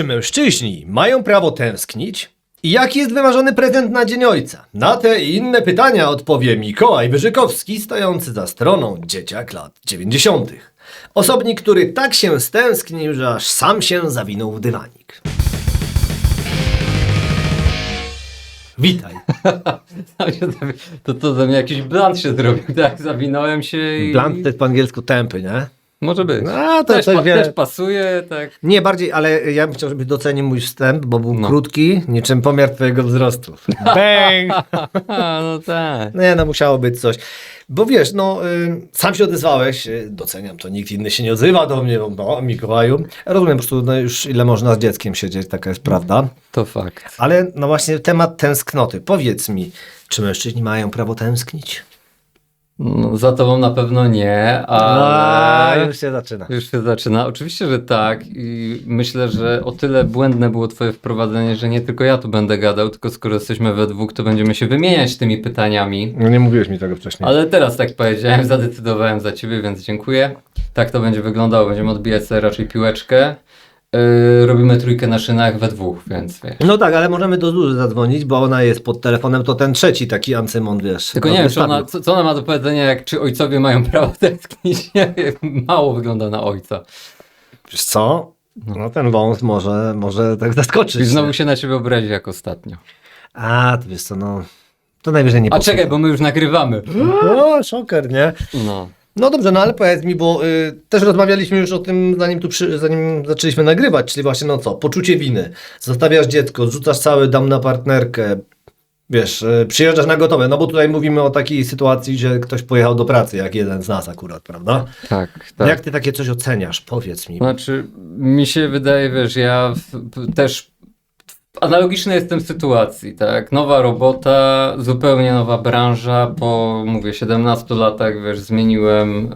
Czy mężczyźni mają prawo tęsknić? I jaki jest wymarzony prezent na Dzień Ojca? Na te i inne pytania odpowie Mikołaj Wyżykowski, stojący za stroną Dzieciak lat 90. Osobnik, który tak się stęsknił, że aż sam się zawinął w dywanik. Witaj. To ze mnie jakiś blant się zrobił, tak? Zawinąłem się i... Blunt to jest po angielsku tępy, nie? Może być. A, to też, coś wie... też pasuje, tak? Nie, bardziej, ale ja bym chciał, żebyś docenił mój wstęp, bo był krótki, niczym pomiar twojego wzrostu. Bang! No tak. Nie, no musiało być coś. Bo wiesz, sam się odezwałeś, doceniam to, nikt inny się nie odzywa do mnie, no Mikołaju. Rozumiem po prostu, już ile można z dzieckiem siedzieć, taka jest prawda. To fakt. Ale no właśnie temat tęsknoty. Powiedz mi, czy mężczyźni mają prawo tęsknić? No, za tobą na pewno nie, ale... Już się zaczyna. Już się zaczyna. Oczywiście, że tak i myślę, że o tyle błędne było twoje wprowadzenie, że nie tylko ja tu będę gadał, tylko skoro jesteśmy we dwóch, to będziemy się wymieniać tymi pytaniami. No nie mówiłeś mi tego wcześniej. Ale teraz tak powiedziałem, zadecydowałem za ciebie, więc dziękuję. Tak to będzie wyglądało, będziemy odbijać sobie raczej piłeczkę. Robimy trójkę na szynach we dwóch, więc wiesz. No tak, ale możemy do Zuzy zadzwonić, bo ona jest pod telefonem, to ten trzeci taki Ancymon, wiesz. Tylko nie wiem, co ona ma do powiedzenia, jak czy ojcowie mają prawo tęsknić. Mało wygląda na ojca. Wiesz co? No ten wąs może tak zaskoczyć. I znowu się na ciebie obrazi jak ostatnio. A, to wiesz co, to najwyżej nie A czekaj, bo my już nagrywamy. O, szoker, nie? No. No dobrze, ale powiedz mi, bo też rozmawialiśmy już o tym, zanim zaczęliśmy nagrywać, czyli właśnie poczucie winy. Zostawiasz dziecko, rzucasz cały dom na partnerkę, wiesz, przyjeżdżasz na gotowe, no bo tutaj mówimy o takiej sytuacji, że ktoś pojechał do pracy, jak jeden z nas akurat, prawda? Tak. Jak ty takie coś oceniasz? Powiedz mi. Znaczy, mi się wydaje, wiesz, ja też analogiczny jestem w sytuacji, tak? Nowa robota, zupełnie nowa branża. Po, 17 latach, wiesz, zmieniłem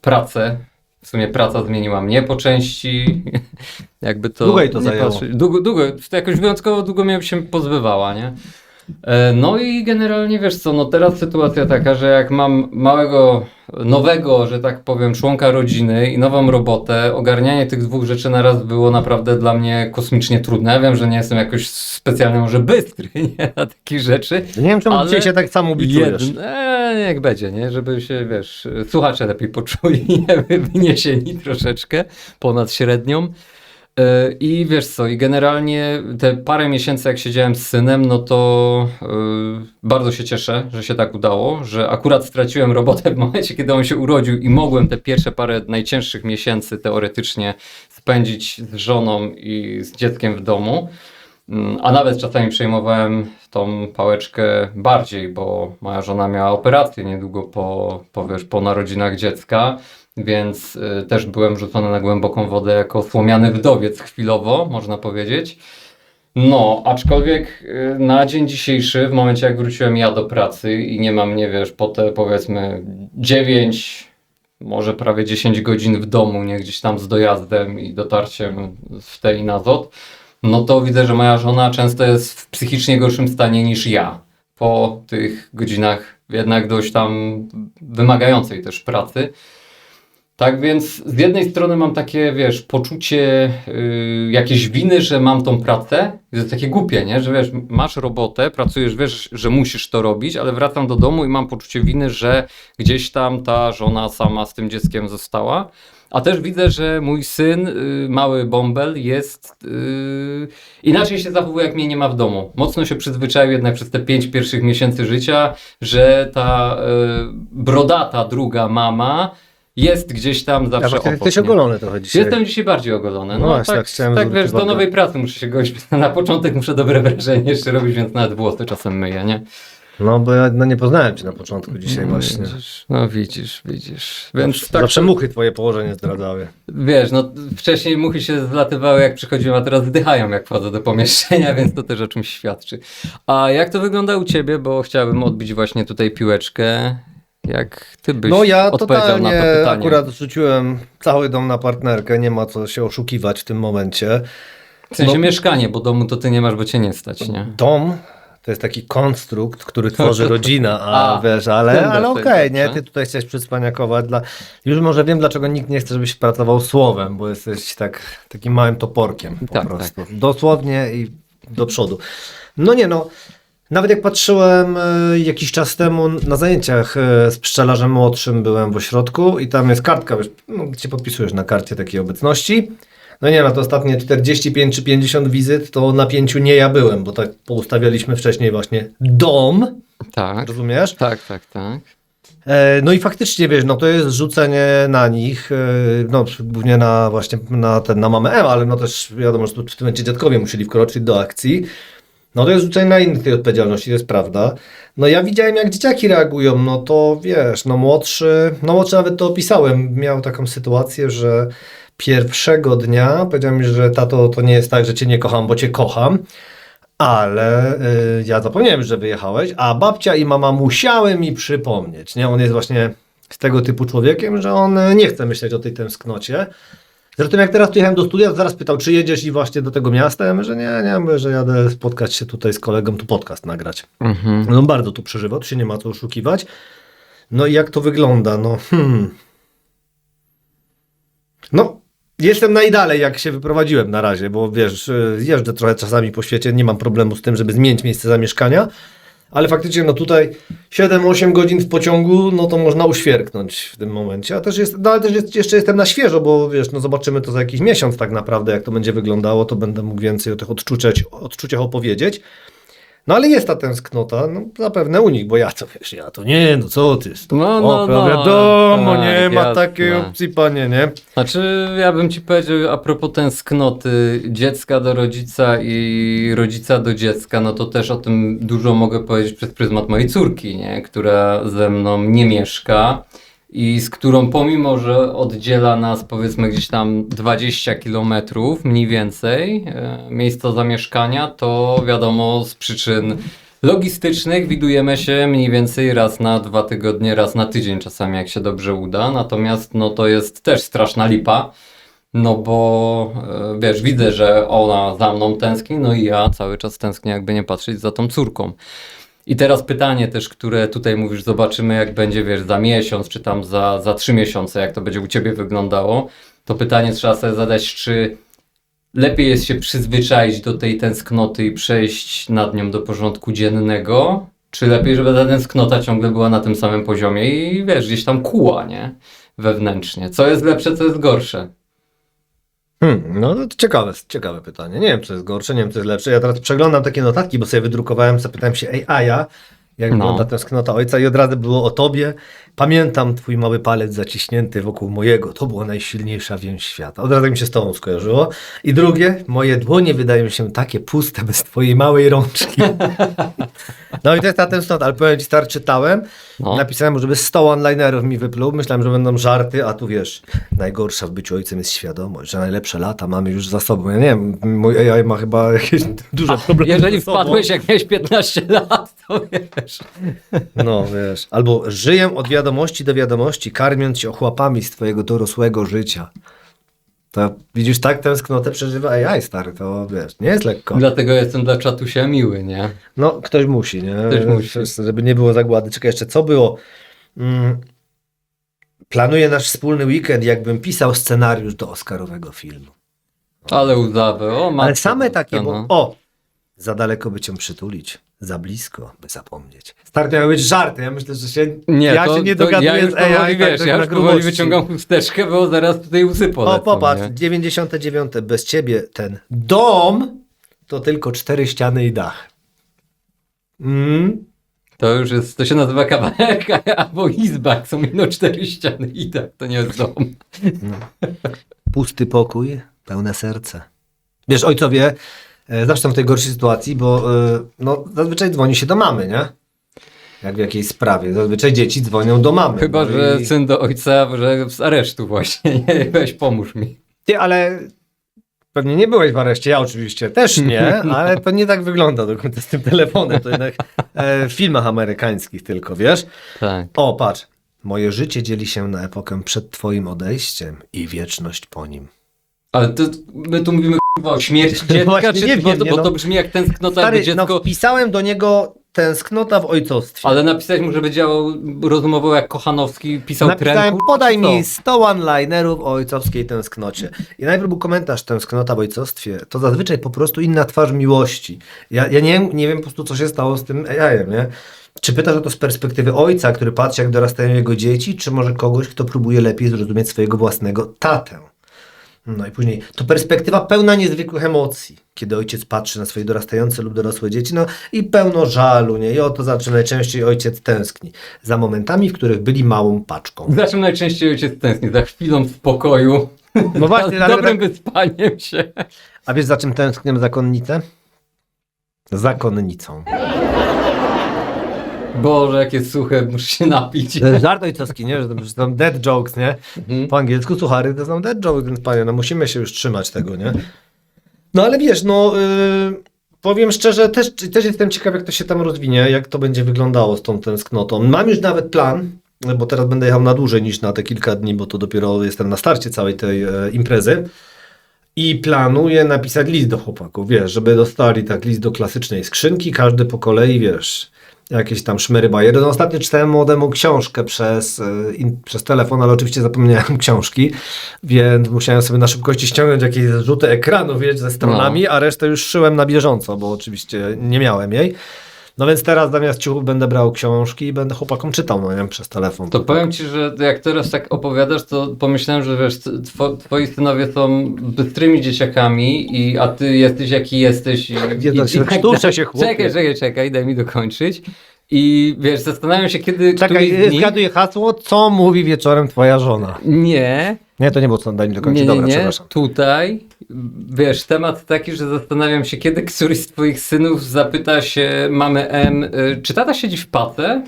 pracę. W sumie praca zmieniła mnie po części. Jakby to Długo jej to zajęło. Długo, to jakoś wyjątkowo długo mnie się pozbywała, nie? No i generalnie wiesz co, teraz sytuacja taka, że jak mam małego, nowego, że tak powiem, członka rodziny i nową robotę, ogarnianie tych dwóch rzeczy naraz było naprawdę dla mnie kosmicznie trudne. Ja wiem, że nie jestem jakoś specjalnie może bystry, nie, na takie rzeczy. Nie wiem, czemu dzisiaj się tak samo biczujesz. Jak będzie, nie, żeby się, wiesz, słuchacze lepiej poczuli, nie, wyniesieni troszeczkę ponad średnią. I wiesz co, i generalnie te parę miesięcy jak siedziałem z synem, no to bardzo się cieszę, że się tak udało, że akurat straciłem robotę w momencie, kiedy on się urodził i mogłem te pierwsze parę najcięższych miesięcy teoretycznie spędzić z żoną i z dzieckiem w domu. A nawet czasami przejmowałem tą pałeczkę bardziej, bo moja żona miała operację niedługo po narodzinach dziecka. Więc też byłem rzucony na głęboką wodę jako słomiany wdowiec chwilowo, można powiedzieć. No, aczkolwiek na dzień dzisiejszy, w momencie jak wróciłem ja do pracy i nie mam, nie wiesz, po te powiedzmy 9, może prawie 10 godzin w domu, nie, gdzieś tam z dojazdem i dotarciem w tej na ZOT, no to widzę, że moja żona często jest w psychicznie gorszym stanie niż ja. Po tych godzinach jednak dość tam wymagającej też pracy. Tak więc z jednej strony mam takie, wiesz, poczucie jakiejś winy, że mam tą pracę. To jest takie głupie, nie? Że wiesz, masz robotę, pracujesz, wiesz, że musisz to robić, ale wracam do domu i mam poczucie winy, że gdzieś tam ta żona sama z tym dzieckiem została. A też widzę, że mój syn, mały bąbel, inaczej się zachowuje, jak mnie nie ma w domu. Mocno się przyzwyczaił jednak przez te 5 pierwszych miesięcy życia, że ta brodata druga mama jest gdzieś tam zawsze obok. Jesteś ogolony trochę dzisiaj. Jestem dzisiaj bardziej ogolony. No właśnie, tak chciałem tak wiesz, zwrócić do uwagę. nowej pracy muszę się godzić. Na początek muszę dobre wrażenie jeszcze robić, więc nawet włosy czasem myję, nie? No bo ja nie poznałem cię na początku dzisiaj właśnie. Widzisz. Więc tak, Zawsze muchy twoje położenie zdradzały. wiesz, wcześniej muchy się zlatywały jak przychodziłem, a teraz wdychają jak wchodzę do pomieszczenia, więc to też o czymś świadczy. A jak to wygląda u ciebie, bo chciałbym odbić właśnie tutaj piłeczkę. Jak ty byś ja odpowiedział na to totalnie pytanie? akurat rzuciłem cały dom na partnerkę, nie ma co się oszukiwać w tym momencie. W sensie mieszkanie, bo domu to ty nie masz, bo cię nie stać, nie? Dom To jest taki konstrukt, który tworzy rodzina, a wiesz, ale ten okej, nie? dobrze. Ty tutaj chciałeś przycwaniakować już może wiem, dlaczego nikt nie chce, żebyś pracował słowem, bo jesteś takim małym toporkiem po Tak, prostu. Dosłownie i do przodu. No nie no, nawet jak patrzyłem jakiś czas temu na zajęciach z pszczelarzem młodszym, byłem w ośrodku i tam jest kartka, wiesz, no, cię podpisujesz na karcie takiej obecności. No nie no, to ostatnie 45 czy 50 wizyt, to na 5 nie ja byłem, bo tak poustawialiśmy wcześniej właśnie dom, Tak, rozumiesz? tak. No i faktycznie, wiesz, no to jest rzucenie na nich, no głównie na mamę M, ale no też wiadomo, że tu w tym momencie dziadkowie musieli wkroczyć do akcji. No to jest rzucenie na innych tej odpowiedzialności, to jest prawda. No ja widziałem, jak dzieciaki reagują, no to wiesz, no młodszy nawet to opisałem, miał taką sytuację, że pierwszego dnia powiedział mi, że tato, to nie jest tak, że cię nie kocham, bo cię kocham, ale ja zapomniałem, że wyjechałeś, a babcia i mama musiały mi przypomnieć, nie? On jest właśnie z tego typu człowiekiem, że on nie chce myśleć o tej tęsknocie. Zresztą jak teraz przyjechałem do studia, to zaraz pytał, czy jedziesz i właśnie do tego miasta? Ja mówię, że nie, mówię, że jadę spotkać się tutaj z kolegą, tu podcast nagrać. No bardzo tu przeżywa, tu się nie ma co oszukiwać. No i jak to wygląda? No, jestem najdalej, jak się wyprowadziłem na razie, bo wiesz, jeżdżę trochę czasami po świecie, nie mam problemu z tym, żeby zmienić miejsce zamieszkania, ale faktycznie no tutaj 7-8 godzin w pociągu, no to można uświerknąć w tym momencie, a też jeszcze jestem na świeżo, bo wiesz, no zobaczymy to za jakiś miesiąc tak naprawdę, jak to będzie wyglądało, to będę mógł więcej o tych odczuciach opowiedzieć. No ale jest ta tęsknota, no zapewne u nich, bo ja to nie, no co ty, wiadomo, tak, nie ma jasne. takiej opcji, panie, nie? Znaczy, ja bym ci powiedział a propos tęsknoty dziecka do rodzica i rodzica do dziecka, no to też o tym dużo mogę powiedzieć przez pryzmat mojej córki, nie? Która ze mną nie mieszka i z którą pomimo, że oddziela nas powiedzmy gdzieś tam 20 kilometrów mniej więcej miejsca zamieszkania, to wiadomo z przyczyn logistycznych widujemy się mniej więcej raz na 2 tygodnie, raz na tydzień czasami jak się dobrze uda, natomiast no to jest też straszna lipa, no bo wiesz, widzę, że ona za mną tęskni, no i ja cały czas tęsknię jakby nie patrzeć za tą córką. I teraz pytanie też, które tutaj mówisz, zobaczymy jak będzie, wiesz, za miesiąc, czy tam za 3 miesiące, jak to będzie u ciebie wyglądało, to pytanie trzeba sobie zadać, czy lepiej jest się przyzwyczaić do tej tęsknoty i przejść nad nią do porządku dziennego, czy lepiej, żeby ta tęsknota ciągle była na tym samym poziomie i wiesz, gdzieś tam kuła, nie? Wewnętrznie. Co jest lepsze, co jest gorsze? No to ciekawe pytanie. Nie wiem, co jest gorsze, nie wiem, co jest lepsze. Ja teraz przeglądam takie notatki, bo sobie wydrukowałem, zapytałem się AI-a, jak wygląda tęsknota ojca i od razu było o tobie. Pamiętam twój mały palec zaciśnięty wokół mojego. To była najsilniejsza więź świata. Od razu mi się z tobą skojarzyło. I drugie, moje dłonie wydają się takie puste bez twojej małej rączki. No i to jest ta tęsknota, ale powiem ci, stary, czytałem. Napisałem, żeby 100 onlinerów mi wypluł. Myślałem, że będą żarty, a tu wiesz, najgorsza w byciu ojcem jest świadomość, że najlepsze lata mamy już za sobą. Ja nie wiem, mój AI ma chyba jakieś duże problemy. Jeżeli ze sobą. wpadłeś jak miałeś 15 lat, to wiesz. No wiesz, albo żyję od wiadomości do wiadomości, karmiąc się ochłapami z twojego dorosłego życia. To widzisz, tak tęsknotę przeżywa AI, stary, to wiesz, nie jest lekko. Dlatego jestem dla czatusia miły, nie? No, ktoś musi, nie? Ktoś musi. Żeby nie było zagłady. Czekaj, jeszcze co było? Planuję nasz wspólny weekend, jakbym pisał scenariusz do oscarowego filmu. Ale łzawy, o matko. Ale same takie, no. bo za daleko by cię przytulić, za blisko by zapomnieć. Stary, to miały być żarty, ja myślę, że się się nie dogaduję ja już z AI. powoli, wiesz, ja na już powoli grubości. wyciągam chusteczkę, bo zaraz tutaj łzy polecą. Popatrz, nie? 99. Bez ciebie ten dom to tylko 4 ściany i dach. To już jest, to się nazywa kawałek albo izba, jak są ino 4 ściany i tak, to nie jest dom. Pusty pokój, pełne serce. Wiesz, ojcowie zawsze są w tej gorszej sytuacji, bo no, zazwyczaj dzwoni się do mamy, nie? Jak w jakiejś sprawie. Zazwyczaj dzieci dzwonią do mamy. Chyba, no że i... syn do ojca, że z aresztu właśnie, nie? Weź pomóż mi. Ty, ale pewnie nie byłeś w areszcie, ja oczywiście też nie, ale to nie tak wygląda do końca z tym telefonem. To jednak w filmach amerykańskich tylko, wiesz? Tak. O, patrz. Moje życie dzieli się na epokę przed twoim odejściem i wieczność po nim. Ale my tu mówimy O śmierć dziecka, Właśnie czy nie bo, wiem, to, nie, bo no. to brzmi jak tęsknota Stary, jakby dziecko... no wpisałem do niego tęsknota w ojcostwie. Ale napisałeś mu, żeby działał, rozumował jak Kochanowski, pisał Napisałem, trenku, podaj czy co? mi 100 one-linerów o ojcowskiej tęsknocie. I najpierw był komentarz tęsknota w ojcostwie. To zazwyczaj po prostu inna twarz miłości. Ja nie wiem po prostu, co się stało z tym AI-em, nie? Czy pytasz o to z perspektywy ojca, który patrzy, jak dorastają jego dzieci, czy może kogoś, kto próbuje lepiej zrozumieć swojego własnego tatę? No i później, to perspektywa pełna niezwykłych emocji, kiedy ojciec patrzy na swoje dorastające lub dorosłe dzieci, no i pełno żalu, nie? I o to zawsze najczęściej ojciec tęskni. Za momentami, w których byli małą paczką. Za czym najczęściej ojciec tęskni? Za chwilą spokoju. No właśnie, za ale dobrym tak- wyspaniem się. A wiesz, za czym tęsknię zakonnicę? Zakonnicą. Boże, jakie suche, muszę się napić. To jest żart ojcowski, nie? Że to są dead jokes, nie? Mhm. Po angielsku suchary to są dead jokes, więc panie, no musimy się już trzymać tego, nie? No ale wiesz, no powiem szczerze, też jestem ciekaw, jak to się tam rozwinie, jak to będzie wyglądało z tą tęsknotą. Mam już nawet plan, bo teraz będę jechał na dłużej niż na te kilka dni, bo to dopiero jestem na starcie całej tej imprezy. I planuję napisać list do chłopaków, wiesz, żeby dostali tak list do klasycznej skrzynki, każdy po kolei, wiesz, jakieś tam szmery bajery. No ostatnio czytałem młodemu książkę przez telefon, ale oczywiście zapomniałem książki, więc musiałem sobie na szybkości ściągnąć jakieś zrzuty ekranu, wiesz, ze stronami, a resztę już szyłem na bieżąco, bo oczywiście nie miałem jej. No więc teraz zamiast ciuchów będę brał książki i będę chłopakom czytał, no nie wiem, przez telefon. To powiem ci, że jak teraz tak opowiadasz, to pomyślałem, że wiesz, twoi synowie są bystrymi dzieciakami, a ty jesteś jaki jesteś. Sztuczę się, chłopie. Czekaj, daj mi dokończyć. I wiesz, zastanawiam się, kiedy Czekaj, któryś z nich... zgaduję hasło, co mówi wieczorem twoja żona? Nie, Nie, to nie było co, daj mi dokończyć. nie, Dobra, nie. przepraszam. Tutaj, wiesz, temat taki, że zastanawiam się, kiedy któryś z twoich synów zapyta się mamy M, czy tata siedzi w pace?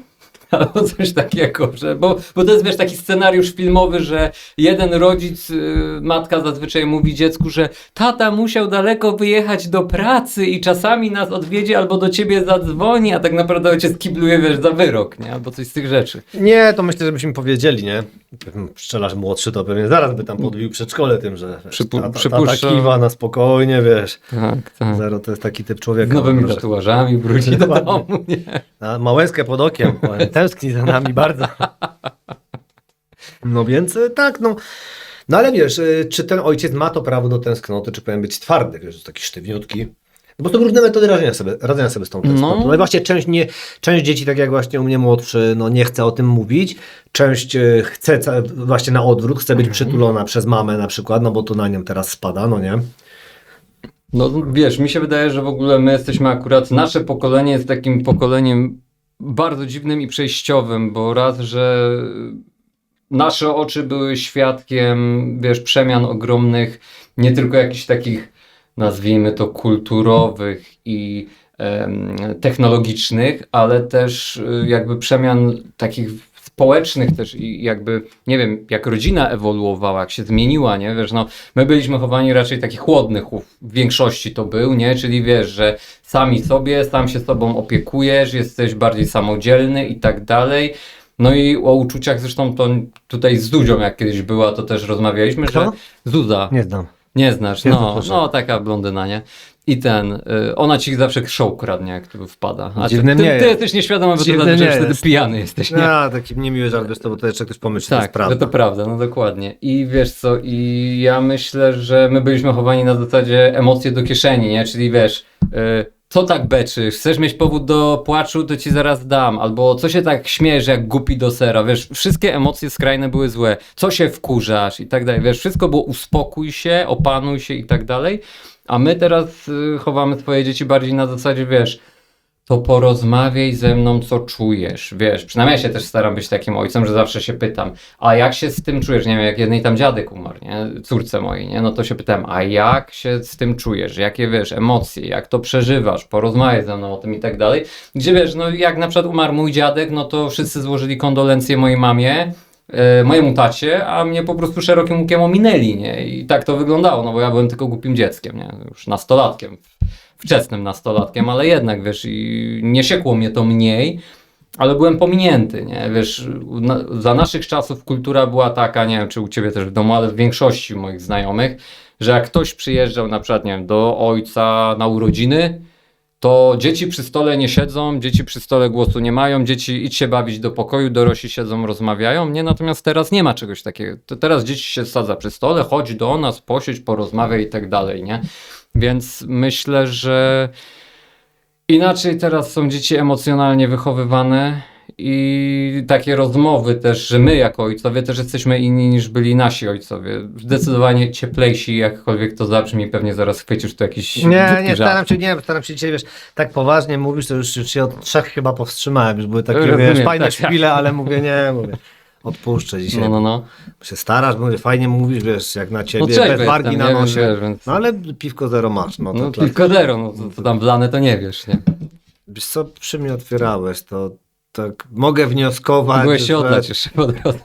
Albo coś takiego, że, bo to jest, wiesz, taki scenariusz filmowy, że jeden rodzic, matka zazwyczaj mówi dziecku, że tata musiał daleko wyjechać do pracy i czasami nas odwiedzi albo do ciebie zadzwoni, a tak naprawdę ojciec kibluje, wiesz, za wyrok, nie? Albo coś z tych rzeczy. Nie, to myślę, żebyśmy powiedzieli, nie? Pszczelarz młodszy to pewnie zaraz by tam podbił przedszkole tym, że wiesz, tata przypuszczam. kiwa na spokojnie, wiesz. Tak. Zero to jest taki typ człowieka. Z nowymi Proszę. tatuażami wróci do Dokładnie. domu, nie? Na małezkę pod okiem, powiem, tęskni za nami bardzo. No więc tak, no. No ale wiesz, czy ten ojciec ma to prawo do tęsknoty, czy powinien być twardy, wiesz, taki sztywniutki. No bo to różne metody radzenia sobie z tą tęsknotą. No. No i właśnie część dzieci, tak jak właśnie u mnie młodszy, no nie chce o tym mówić. Część chce właśnie na odwrót, chce być przytulona przez mamę na przykład, no bo to na nią teraz spada, no nie? No wiesz, mi się wydaje, że w ogóle my jesteśmy akurat, nasze pokolenie jest takim pokoleniem bardzo dziwnym i przejściowym, bo raz, że nasze oczy były świadkiem, wiesz, przemian ogromnych, nie tylko jakichś takich, nazwijmy to, kulturowych i technologicznych, ale też jakby przemian takich społecznych też i jakby, nie wiem, jak rodzina ewoluowała, jak się zmieniła, nie, wiesz, no, my byliśmy chowani raczej takich chłodnych, w większości to był, nie, czyli wiesz, że sam się sobą opiekujesz, jesteś bardziej samodzielny i tak dalej. No i o uczuciach zresztą to tutaj z Zuzią, jak kiedyś była, to też rozmawialiśmy, Kto? że Zuza. Nie znam. Nie znasz, Nie, no, proszę. no taka blondyna, nie? I ona ci zawsze show kradnie, jak tu wpada. A Dziwnym ty nie jest. jesteś nieświadomy, bo ty Dziwnym zazwyczaj nie wtedy jest. pijany jesteś, nie? No, taki niemiły żart, wiesz, to, bo to jeszcze ktoś pomyśli, że to jest Tak, prawda. że to prawda, no dokładnie. I wiesz co, i ja myślę, że my byliśmy chowani na zasadzie emocje do kieszeni, nie? Czyli wiesz, co tak beczysz, chcesz mieć powód do płaczu, to ci zaraz dam, albo co się tak śmiejesz jak głupi do sera, wiesz, wszystkie emocje skrajne były złe, co się wkurzasz i tak dalej, wiesz, wszystko było uspokój się, opanuj się i tak dalej, a my teraz chowamy swoje dzieci bardziej na zasadzie, wiesz, to porozmawiaj ze mną, co czujesz, wiesz, przynajmniej ja się też staram być takim ojcem, że zawsze się pytam, a jak się z tym czujesz, nie wiem, jak jednej tam dziadek umarł, nie, córce mojej, nie, no to się pytałem, a jak się z tym czujesz, jakie, wiesz, emocje, jak to przeżywasz, porozmawiaj ze mną o tym i tak dalej, gdzie, wiesz, no jak na przykład umarł mój dziadek, no to wszyscy złożyli kondolencje mojej mamie, mojemu tacie, a mnie po prostu szerokim łukiem ominęli, nie, i tak to wyglądało, no bo ja byłem tylko głupim dzieckiem, nie, już nastolatkiem, wczesnym nastolatkiem, ale jednak, wiesz, i nie siekło mnie to mniej, ale byłem pominięty, nie, wiesz, za naszych czasów kultura była taka, nie wiem, czy u ciebie też w domu, ale w większości moich znajomych, że jak ktoś przyjeżdżał na przykład, nie wiem, do ojca na urodziny, to dzieci przy stole nie siedzą, dzieci przy stole głosu nie mają, dzieci idź się bawić do pokoju, dorośli siedzą, rozmawiają, nie? Natomiast teraz nie ma czegoś takiego. Teraz dzieci się sadza przy stole, chodź do nas, posiedź, porozmawiaj i tak dalej, nie? Więc myślę, że inaczej teraz są dzieci emocjonalnie wychowywane i takie rozmowy też, że my jako ojcowie też jesteśmy inni niż byli nasi ojcowie. Zdecydowanie cieplejsi, jakkolwiek to zabrzmi, pewnie zaraz chwycisz tu jakiś Nie, żart. staram się dzisiaj, wiesz, tak poważnie mówisz, to już się od 3 chyba powstrzymałem, już były takie, Rozumiem, wiesz, fajne tak, chwile, ale mówię, odpuszczę dzisiaj. No. Się starasz, mówię, fajnie mówisz, wiesz, jak na ciebie, No trzeźwy bez wargi jestem, na nie? nosie. Wiesz, więc... No ale piwko zero masz, no to No dla- piwkodero, no to tam wlane to nie wiesz, nie? Wiesz co, przy mnie otwierałeś, to tak mogę wnioskować, Byłeś się że- oddać jeszcze po drodze,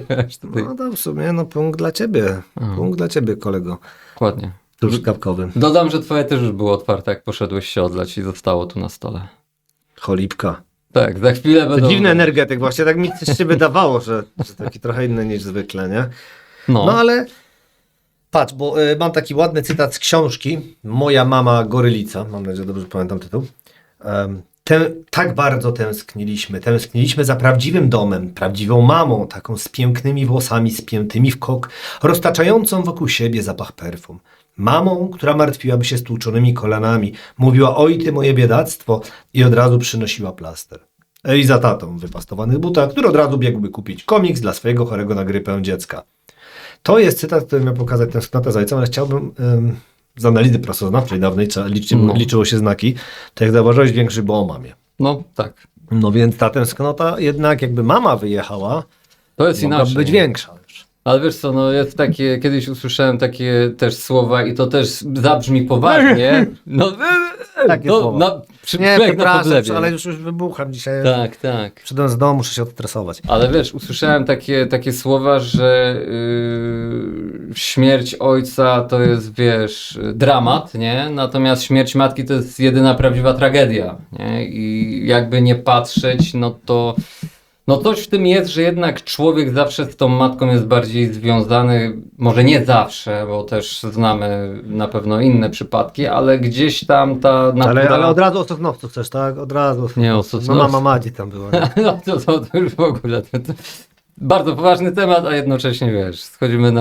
wiesz, tutaj. No to w sumie, no punkt dla ciebie, punkt dla ciebie, kolego, Dokładnie. truskawkowy. Dodam, że twoje też już było otwarte, jak poszedłeś się odlać i zostało tu na stole. Cholipka. Tak, za chwilę To będą... dziwny energetyk, właśnie tak mi się wydawało, że taki trochę inny niż zwykle, nie? No, No ale patrz, bo mam taki ładny cytat z książki Moja mama gorylica, mam nadzieję, że dobrze pamiętam tytuł. Tak bardzo tęskniliśmy za prawdziwym domem, prawdziwą mamą, taką z pięknymi włosami spiętymi w kok, roztaczającą wokół siebie zapach perfum. Mamą, która martwiłaby się stłuczonymi kolanami, mówiła: oj ty moje biedactwo, i od razu przynosiła plaster. I za tatą w wypastowanych butach, który od razu biegłby kupić komiks dla swojego chorego na grypę dziecka. To jest cytat, który miał pokazać tęsknotę za ojcem, ale chciałbym z analizy prasoznawczej dawnej, liczyło się znaki, to jak zauważyłeś, większy był o mamie. no tak. No więc ta tęsknota jednak jakby mama wyjechała, To jest mogłaby inaczej. być większa już. Ale wiesz co, no jest takie, kiedyś usłyszałem takie też słowa i to też zabrzmi poważnie. No, Takie no, słowa. na, Nie, jak na przepraszam, podlewie. ale już wybucham dzisiaj. Tak. Przyszedłem z domu, muszę się odstresować. Ale wiesz, usłyszałem takie słowa, że śmierć ojca to jest, wiesz, dramat, nie? Natomiast śmierć matki to jest jedyna prawdziwa tragedia, nie? I jakby nie patrzeć, no to no coś w tym jest, że jednak człowiek zawsze z tą matką jest bardziej związany, może nie zawsze, bo też znamy na pewno inne przypadki, ale gdzieś tam ta natura... Ale od razu o Sosnowcu chcesz, tak? Od razu. Nie, o No Sosnowcu. mama Madzi tam była. Nie? No to już w ogóle. To bardzo poważny temat, a jednocześnie wiesz, schodzimy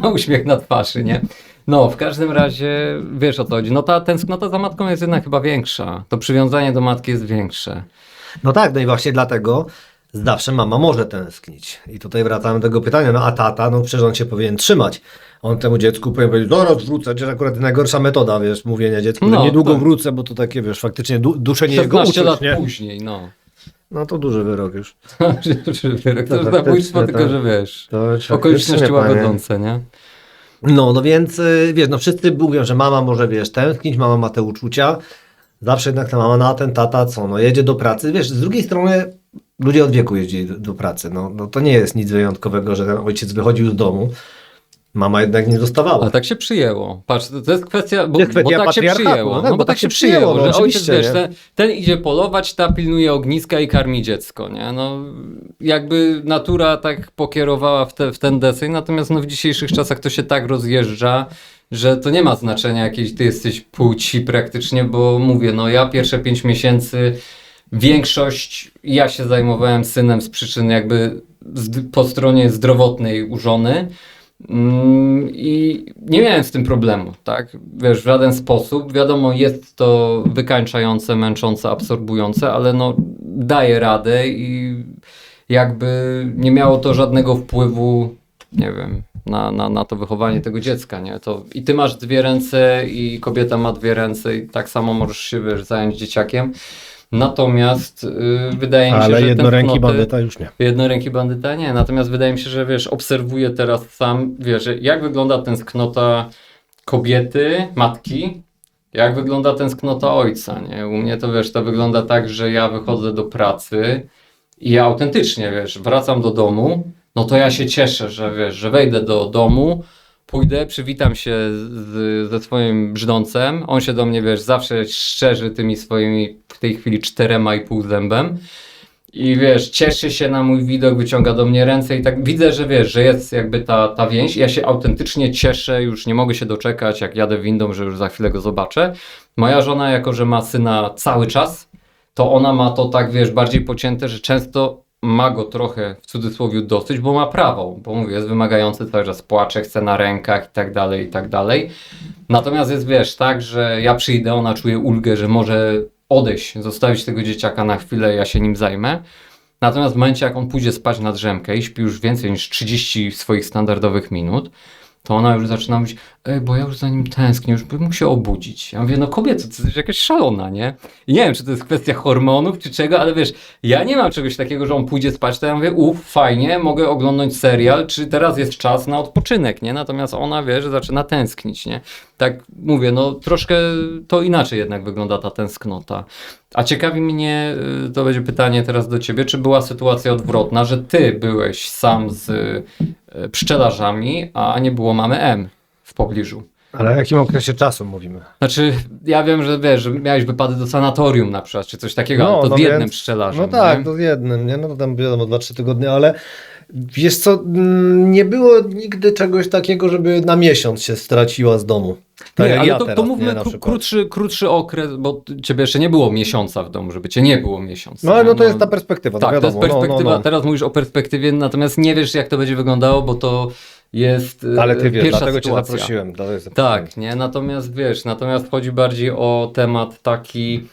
na uśmiech na twarzy, nie? No, w każdym razie wiesz o co chodzi. No ta tęsknota za matką jest jednak chyba większa. To przywiązanie do matki jest większe. No tak, no i właśnie dlatego zawsze mama może tęsknić. I tutaj wracamy do tego pytania, no a tata, no przecież on się powinien trzymać. On temu dziecku powinien powiedzieć: zaraz wrócę, to jest akurat najgorsza metoda, wiesz, mówienia dziecku, No, że niedługo tak. wrócę, bo to takie, wiesz, faktycznie duszenie jego 16 uczuć, lat nie? później, no. No to duży wyrok już. To już faktycznie, zabójstwo, tylko tak. że wiesz, To już okoliczności faktycznie, panie. łagodzące, nie? No więc, wiesz, no wszyscy mówią, że mama może, wiesz, tęsknić, mama ma te uczucia. Zawsze jednak ta mama, na ten tata, co, no jedzie do pracy. Wiesz, z drugiej strony ludzie od wieku jeździli do pracy. No to nie jest nic wyjątkowego, że ten ojciec wychodził z domu. Mama jednak nie zostawała. Ale tak się przyjęło. Patrz, to jest kwestia, bo, jest kwestia bo tak się patriarchatu, przyjęło. no, No bo tak się przyjęło, no, że ojciec, oczywiście, wiesz, nie? ten idzie polować, ta pilnuje ogniska i karmi dziecko, nie? No jakby natura tak pokierowała w ten deseń, natomiast no w dzisiejszych czasach to się tak rozjeżdża, że to nie ma znaczenia jakiej ty jesteś płci praktycznie, bo mówię, no ja pierwsze 5 miesięcy większość ja się zajmowałem synem z przyczyn jakby po stronie zdrowotnej u żony. I nie miałem z tym problemu, tak? Wiesz, w żaden sposób. Wiadomo, jest to wykańczające, męczące, absorbujące, ale no daje radę i jakby nie miało to żadnego wpływu, nie wiem, na to wychowanie tego dziecka, nie? To i ty masz 2 ręce i kobieta ma 2 ręce i tak samo możesz się, wiesz, zająć dzieciakiem. Natomiast wydaje mi się, Ale że jednoręki tęsknoty- bandyta już nie. Jednoręki bandyta nie, natomiast wydaje mi się, że wiesz, obserwuję teraz sam, wiesz, jak wygląda tęsknota kobiety, matki, jak wygląda tęsknota ojca, nie? U mnie to wiesz, to wygląda tak, że ja wychodzę do pracy i ja autentycznie, wiesz, wracam do domu, no to ja się cieszę, że wiesz, że wejdę do domu, pójdę, przywitam się ze swoim brzdącem, on się do mnie, wiesz, zawsze szczerzy tymi swoimi w tej chwili 4,5 zębem. I wiesz, cieszy się na mój widok, wyciąga do mnie ręce i tak widzę, że wiesz, że jest jakby ta więź. Ja się autentycznie cieszę, już nie mogę się doczekać, jak jadę windą, że już za chwilę go zobaczę. Moja żona, jako że ma syna cały czas, to ona ma to tak, wiesz, bardziej pocięte, że często ma go trochę w cudzysłowie dosyć, bo ma prawo, bo mówię, jest wymagający, cały czas płacze, chce na rękach i tak dalej, i tak dalej. Natomiast jest, wiesz, tak, że ja przyjdę, ona czuje ulgę, że może odejść, zostawić tego dzieciaka na chwilę, ja się nim zajmę. Natomiast w momencie, jak on pójdzie spać na drzemkę i śpi już więcej niż 30 swoich standardowych minut, to ona już zaczyna mówić, bo ja już za nim tęsknię, już bym mógł się obudzić. Ja mówię, no kobieto, ty jesteś jakaś szalona, nie? I nie wiem, czy to jest kwestia hormonów, czy czego, ale wiesz, ja nie mam czegoś takiego, że on pójdzie spać, to ja mówię, fajnie, mogę oglądać serial, czy teraz jest czas na odpoczynek, nie? Natomiast ona wie, że zaczyna tęsknić, nie? Tak mówię, no troszkę to inaczej jednak wygląda ta tęsknota. A ciekawi mnie, to będzie pytanie teraz do ciebie, czy była sytuacja odwrotna, że ty byłeś sam z pszczelarzami, a nie było mamy M w pobliżu? Ale o jakim okresie czasu mówimy? Znaczy, ja wiem, że wiesz, że miałeś wypady do sanatorium na przykład, czy coś takiego, ale to z jednym pszczelarzem. No tak, nie? to z jednym, nie? No to tam wiadomo, 2-3 tygodnie, ale wiesz co, nie było nigdy czegoś takiego, żeby na miesiąc się straciła z domu. Tak Nie, jak ale ja to teraz, mówmy nie, na przykład. krótszy okres, bo ciebie jeszcze nie było miesiąca w domu, żeby cię nie było miesiąc. No ale nie? no to jest ta perspektywa, Tak, no wiadomo. to jest perspektywa, no. teraz mówisz o perspektywie, natomiast nie wiesz, jak to będzie wyglądało, bo to jest Ale ty wiesz, pierwsza dlatego sytuacja. cię zaprosiłem. Tak, nie? Natomiast wiesz, chodzi bardziej o temat taki,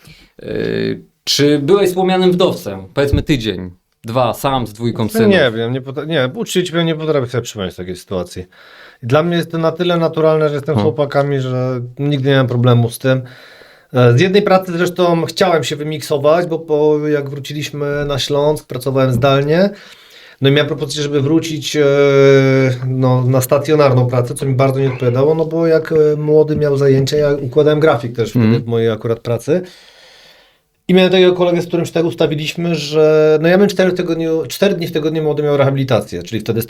czy byłeś wspomnianym wdowcem? Powiedzmy tydzień, 2, sam z 2 No synów. nie wiem, uczciwie powiem, nie potrafię sobie przypomnieć takiej sytuacji. I dla mnie jest to na tyle naturalne, że jestem chłopakami, że nigdy nie miałem problemu z tym. Z jednej pracy zresztą chciałem się wymiksować, bo jak wróciliśmy na Śląsk, pracowałem zdalnie. No i miałem propozycję, żeby wrócić na stacjonarną pracę, co mi bardzo nie odpowiadało, no bo jak młody miał zajęcia, ja układałem grafik też wtedy w mojej akurat pracy. I miałem takiego kolegę, z którym się tak ustawiliśmy, że no ja bym 4 dni w tygodniu młody miał rehabilitację, czyli wtedy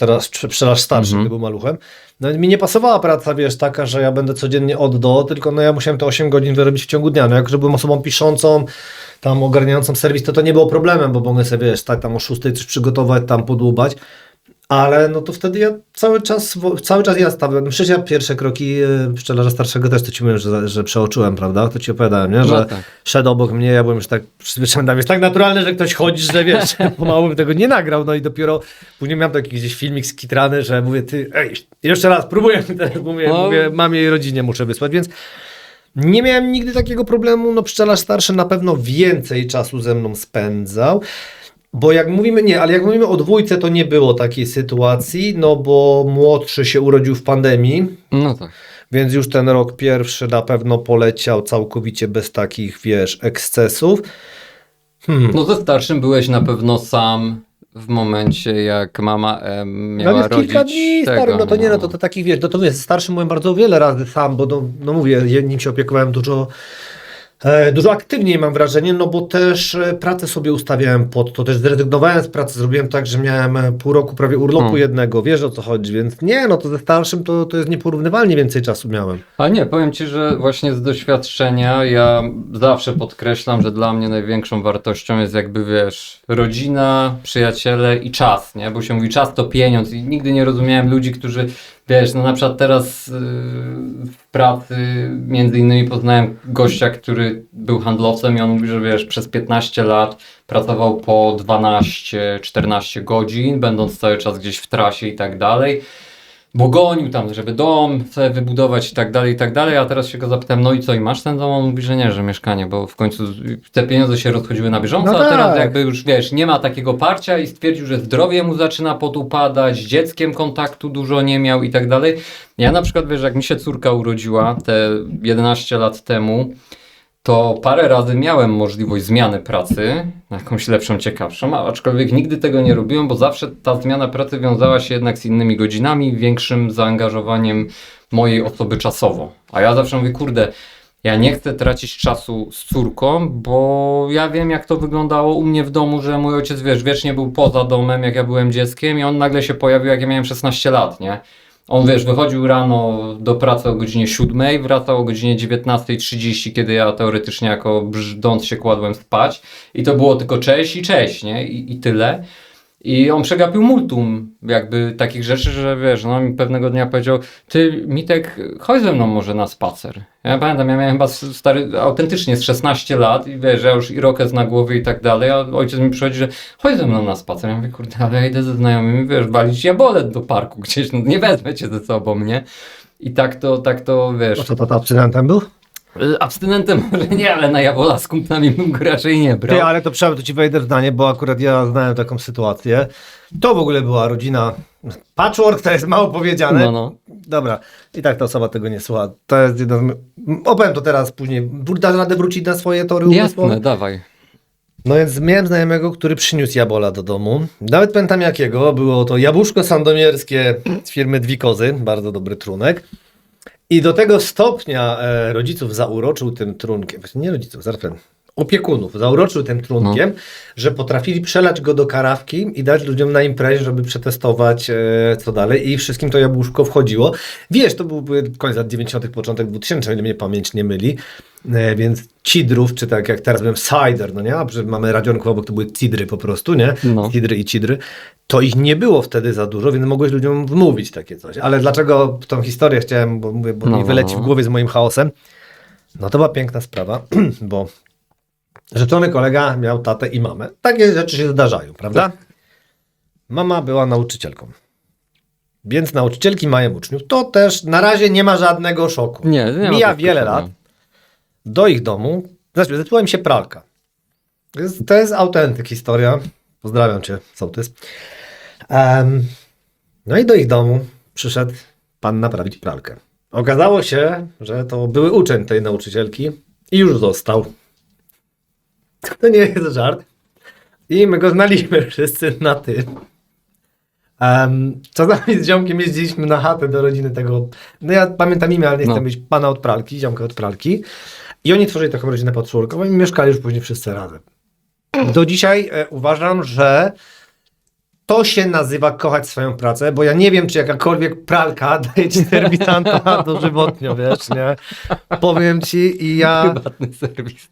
pszczelarz starszy, gdy był maluchem. No i mi nie pasowała praca, wiesz, taka, że ja będę codziennie od do, tylko no ja musiałem te 8 godzin wyrobić w ciągu dnia. No jak że byłem osobą piszącą, tam ogarniającą serwis, to nie było problemem, bo mogłem sobie, wiesz, tak tam o 6 coś przygotować, tam podłubać. Ale no to wtedy ja cały czas ja stawiam. Przecież ja pierwsze kroki pszczelarza starszego też to ci mówiłem, że przeoczyłem, prawda? To ci opowiadałem, nie? Że No tak. szedł obok mnie, ja byłem już tak przyzwyczajony. Jest tak naturalne, że ktoś chodzi, że wiesz, pomału bym tego nie nagrał. No i dopiero później miałem taki gdzieś filmik skitrany, że mówię, jeszcze raz próbuję, teraz mówię, mamie i rodzinie muszę wysłać, więc nie miałem nigdy takiego problemu. No pszczelarz starszy na pewno więcej czasu ze mną spędzał. Bo jak mówimy o dwójce, to nie było takiej sytuacji, no bo młodszy się urodził w pandemii, No tak. więc już ten rok pierwszy na pewno poleciał całkowicie bez takich, wiesz, ekscesów. No ze starszym byłeś na pewno sam w momencie, jak mama miała Nawet kilka rodzić dni tego, starym, to takich, wiesz, to wiesz, starszym byłem bardzo wiele razy sam, bo no mówię, nim się opiekowałem dużo aktywniej mam wrażenie, no bo też pracę sobie ustawiałem pod to, też zrezygnowałem z pracy, zrobiłem tak, że miałem pół roku prawie urlopu jednego, wiesz o co chodzi, więc nie, no to ze starszym to jest nieporównywalnie więcej czasu miałem. A nie, powiem ci, że właśnie z doświadczenia ja zawsze podkreślam, że dla mnie największą wartością jest jakby, wiesz, rodzina, przyjaciele i czas, nie? Bo się mówi, czas to pieniądz i nigdy nie rozumiałem ludzi, którzy, wiesz, no na przykład teraz w pracy między innymi poznałem gościa, który był handlowcem i on mówi, że wiesz, przez 15 lat pracował po 12-14 godzin, będąc cały czas gdzieś w trasie i tak dalej. Bo gonił tam, żeby dom sobie wybudować i tak dalej, a teraz się go zapytałem, no i co, i masz ten dom? On mówi, że nie, że mieszkanie, bo w końcu te pieniądze się rozchodziły na bieżąco, No a teraz tak. jakby już, wiesz, nie ma takiego parcia i stwierdził, że zdrowie mu zaczyna podupadać, z dzieckiem kontaktu dużo nie miał i tak dalej. Ja na przykład, wiesz, jak mi się córka urodziła te 11 lat temu, to parę razy miałem możliwość zmiany pracy na jakąś lepszą, ciekawszą, aczkolwiek nigdy tego nie robiłem, bo zawsze ta zmiana pracy wiązała się jednak z innymi godzinami, większym zaangażowaniem mojej osoby czasowo. A ja zawsze mówię, kurde, ja nie chcę tracić czasu z córką, bo ja wiem, jak to wyglądało u mnie w domu, że mój ojciec, wiesz, wiecznie był poza domem, jak ja byłem dzieckiem i on nagle się pojawił, jak ja miałem 16 lat, nie? On, wiesz, wychodził rano do pracy o godzinie 7, wracał o godzinie 19:30, kiedy ja teoretycznie jako brzdąc się kładłem spać. I to było tylko cześć, nie? I tyle. I on przegapił multum jakby takich rzeczy, że wiesz, no mi pewnego dnia powiedział: ty, Mitek, chodź ze mną może na spacer. Ja pamiętam, ja miałem chyba stary, autentycznie z 16 lat i wiesz, ja już irokез na głowie i tak dalej, a ojciec mi przychodzi, że chodź ze mną na spacer. Ja mówię, kurde, ale ja idę ze znajomymi, wiesz, walić jabolet do parku gdzieś, no nie wezmę cię ze sobą, nie? I tak to, wiesz... A co, tata abstynentem był? Abstynentem może nie, ale na jabola z kumplami bym go raczej nie brał. Ty, ale to przerwę, to ci wejdę w zdanie, bo akurat ja znałem taką sytuację. To w ogóle była rodzina... Patchwork to jest mało powiedziane. No. Dobra, i tak ta osoba tego nie słucha. To jest jedno z... Opowiem to teraz później. Dasz radę wrócić na swoje tory umysłowe? Jasne, dawaj. No więc miałem znajomego, który przyniósł jabola do domu. Nawet pamiętam jakiego. Było to jabłuszko sandomierskie z firmy Dwikozy. Bardzo dobry trunek. I do tego stopnia rodziców zauroczył tym trunkiem. Nie rodziców, zaraz powiem. Opiekunów zauroczył tym trunkiem, że potrafili przelać go do karawki i dać ludziom na imprezie, żeby przetestować co dalej, i wszystkim to jabłuszko wchodziło. Wiesz, to był koniec lat 90., początek 2000, o ile mnie pamięć nie myli, więc cidrów, czy tak jak teraz powiem cider, no nie, a mamy radzionków obok, to były cidry po prostu, nie? No. Cidry i cidry. To ich nie było wtedy za dużo, więc mogłeś ludziom wmówić takie coś. Ale dlaczego tą historię chciałem, bo mówię, bo mi wyleci w głowie z moim chaosem. No to była piękna sprawa, bo rzeczony kolega miał tatę i mamę. Takie rzeczy się zdarzają, prawda? Mama była nauczycielką. Więc nauczycielki mają uczniów. To też na razie nie ma żadnego szoku. Nie ma Mija tak wiele pytania. lat. Do ich domu zepsuła mi się pralka. To jest autentyk historia. Pozdrawiam cię, sołtys. No i do ich domu przyszedł pan naprawić pralkę. Okazało się, że to były uczeń tej nauczycielki i już został. To nie jest żart. I my go znaliśmy wszyscy na ty. Czasami z ziomkiem jeździliśmy na chatę do rodziny tego, no ja pamiętam imię, ale nie chcę być pana od pralki, ziomka od pralki. I oni tworzyli taką rodzinę patchworkową i mieszkali już później wszyscy razem. Do dzisiaj uważam, że to się nazywa kochać swoją pracę, bo ja nie wiem, czy jakakolwiek pralka daje ci serwisanta dożywotnio, wiesz, nie? Powiem ci i ja... Prywatny serwis.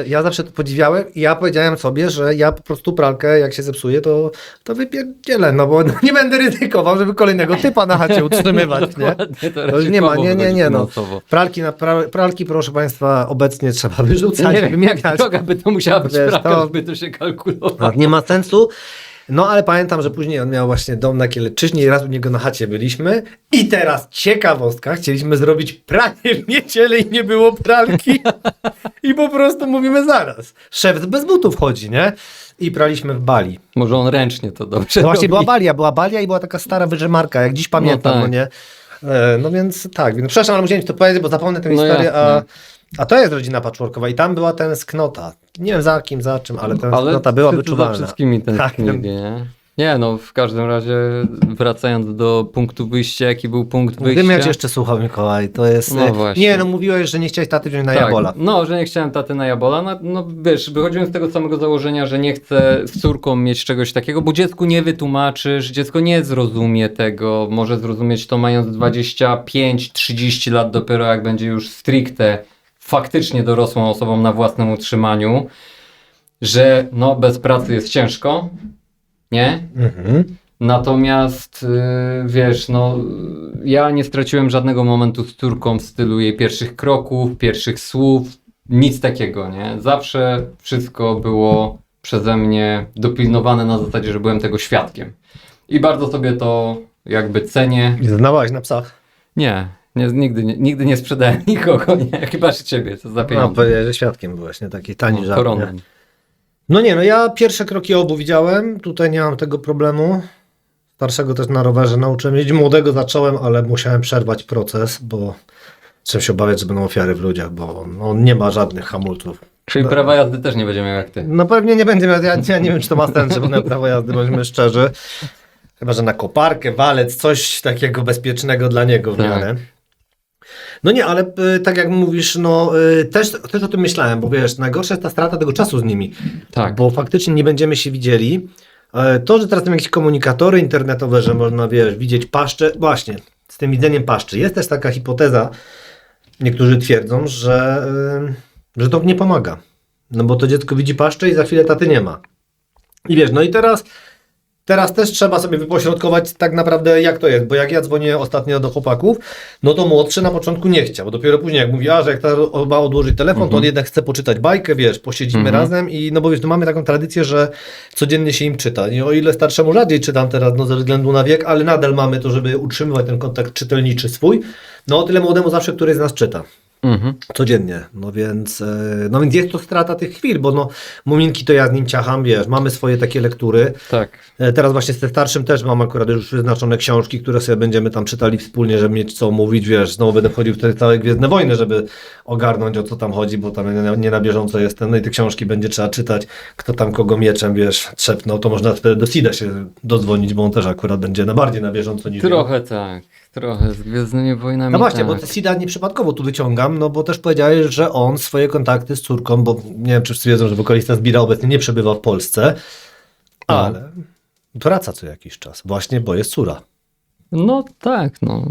Ja zawsze to podziwiałem i ja powiedziałem sobie, że ja po prostu pralkę, jak się zepsuje, to wypierdzielę, no bo nie będę ryzykował, żeby kolejnego typa na chacie utrzymywać, nie? To już nie ma, nie, no. Pralki, proszę państwa, obecnie trzeba wyrzucać, Nie wiem, wymieniać. droga by to musiała być Wiesz, pralka, to- żeby to się kalkulowało. No, nie ma sensu. No ale pamiętam, że później on miał właśnie dom na Kielczyźnie i raz u niego na chacie byliśmy. I teraz ciekawostka, chcieliśmy zrobić pranie w niedzielę i nie było pralki. I po prostu mówimy zaraz. Szef bez butów chodzi, nie? I praliśmy w Bali. Może on ręcznie to dobrze No właśnie robi. była Balia i była taka stara wyżymarka, jak dziś pamiętam, tak. no nie? No więc tak, więc przepraszam, ale musiałem ci to powiedzieć, bo zapomnę tę No historię, jasne. a to jest rodzina patchworkowa i tam była tęsknota. Nie wiem za kim, za czym, ale tęsknota była wszyscy wyczuwalna. za wszystkimi Tak, tęsknili, nie? Nie, no w każdym razie wracając do punktu wyjścia, jaki był punkt wyjścia. Gdybym ja cię jeszcze słuchał, Mikołaj, to jest... No właśnie. Nie, no mówiłeś, że nie chciałeś taty wziąć na jabola. No, że nie chciałem taty na jabola. No wiesz, wychodziłem z tego samego założenia, że nie chcę z córką mieć czegoś takiego, bo dziecku nie wytłumaczysz, dziecko nie zrozumie tego, może zrozumieć to mając 25-30 lat dopiero, jak będzie już stricte faktycznie dorosłą osobą na własnym utrzymaniu, że no bez pracy jest ciężko, nie? Mhm. Natomiast wiesz, no ja nie straciłem żadnego momentu z córką w stylu jej pierwszych kroków, pierwszych słów, nic takiego, nie? Zawsze wszystko było przeze mnie dopilnowane na zasadzie, że byłem tego świadkiem. I bardzo sobie to jakby cenię. I znałaś na psach? Nigdy nie sprzedałem nikogo, nie? Chyba że ciebie, co za No, pieniądze. powiedziałeś, że świadkiem byłeś, nie? Taki tani żart, Koroną. nie? No nie, no ja pierwsze kroki obu widziałem, tutaj nie mam tego problemu. Starszego też na rowerze nauczyłem jeździć, młodego zacząłem, ale musiałem przerwać proces, bo trzeba się obawiać, że będą ofiary w ludziach, bo on nie ma żadnych hamulców. Czyli prawa jazdy też nie będzie miał jak ty. No pewnie nie będzie miał, ja nie wiem, czy to ma sens, żeby miał prawo jazdy, bądźmy szczerzy. Chyba, że na koparkę, walec, coś takiego bezpiecznego dla niego w Tak. miarę. No nie, ale tak jak mówisz, no też o tym myślałem, bo wiesz, najgorsza jest ta strata tego czasu z nimi. Tak. Bo faktycznie nie będziemy się widzieli, To, że teraz są jakieś komunikatory internetowe, że można, wiesz, widzieć paszczę, właśnie, z tym widzeniem paszczy. Jest też taka hipoteza, niektórzy twierdzą, że to nie pomaga. No bo to dziecko widzi paszczę i za chwilę taty nie ma. I wiesz, no i teraz też trzeba sobie wypośrodkować tak naprawdę jak to jest, bo jak ja dzwonię ostatnio do chłopaków, no to młodszy na początku nie chciał, bo dopiero później jak mówi, że jak ta ma odłożyć telefon, to on jednak chce poczytać bajkę, wiesz, posiedzimy razem i no bo wiesz, no mamy taką tradycję, że codziennie się im czyta. I o ile starszemu rzadziej czytam teraz, no ze względu na wiek, ale nadal mamy to, żeby utrzymywać ten kontakt czytelniczy swój, no o tyle młodemu zawsze któryś z nas czyta. Codziennie, no więc jest to strata tych chwil, bo no muminki to ja z nim ciacham, wiesz, mamy swoje takie lektury. Tak. Teraz właśnie z tym starszym też mam akurat już wyznaczone książki, które sobie będziemy tam czytali wspólnie, żeby mieć co mówić, wiesz, znowu będę wchodził w te całe Gwiezdne Wojny, żeby ogarnąć o co tam chodzi, bo tam nie na bieżąco jestem, no i te książki będzie trzeba czytać, kto tam kogo mieczem, wiesz, trzepnął, to można wtedy do Sida się dodzwonić, bo on też akurat będzie bardziej na bieżąco niż Trochę tak. Trochę z Gwiezdnymi Wojnami. No właśnie, tak. bo Sida nieprzypadkowo tu wyciągam, no bo też powiedziałeś, że on swoje kontakty z córką, bo nie wiem, czy wszyscy wiedzą, że wokalista Zbira obecnie nie przebywa w Polsce, ale wraca co jakiś czas, właśnie, bo jest córa. No tak, no.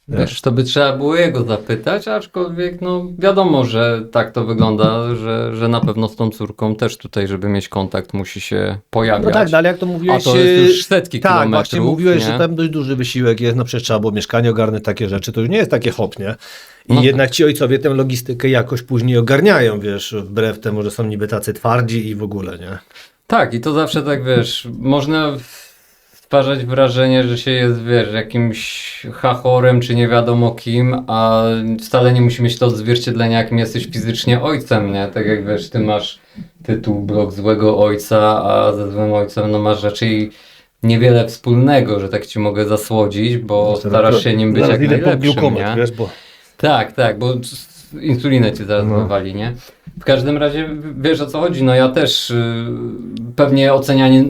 Wiesz, to by trzeba było jego zapytać, aczkolwiek no wiadomo, że tak to wygląda, że na pewno z tą córką też tutaj, żeby mieć kontakt, musi się pojawiać. No tak, ale jak to mówiłeś... A to jest już setki tak, kilometrów. właśnie mówiłeś, nie? że tam dość duży wysiłek jest, no przecież trzeba było mieszkanie ogarnąć, takie rzeczy, to już nie jest takie hopnie. I No jednak ci ojcowie tę logistykę jakoś później ogarniają, wiesz, wbrew temu, że są niby tacy twardzi i w ogóle, nie? Tak, i to zawsze tak, wiesz, można stwarzać wrażenie, że się jest, wiesz, jakimś chachorem, czy nie wiadomo kim, a wcale nie musi mieć to odzwierciedlenia, jakim jesteś fizycznie ojcem, nie? Tak jak, wiesz, ty masz tytuł blog złego ojca, a ze złym ojcem, no masz raczej niewiele wspólnego, że tak ci mogę zasłodzić, bo starasz się nim być jak najlepszym, nie? Wiesz, bo... Tak, bo insulinę ci zaraz wywali, nie? W każdym razie wiesz o co chodzi, no ja też pewnie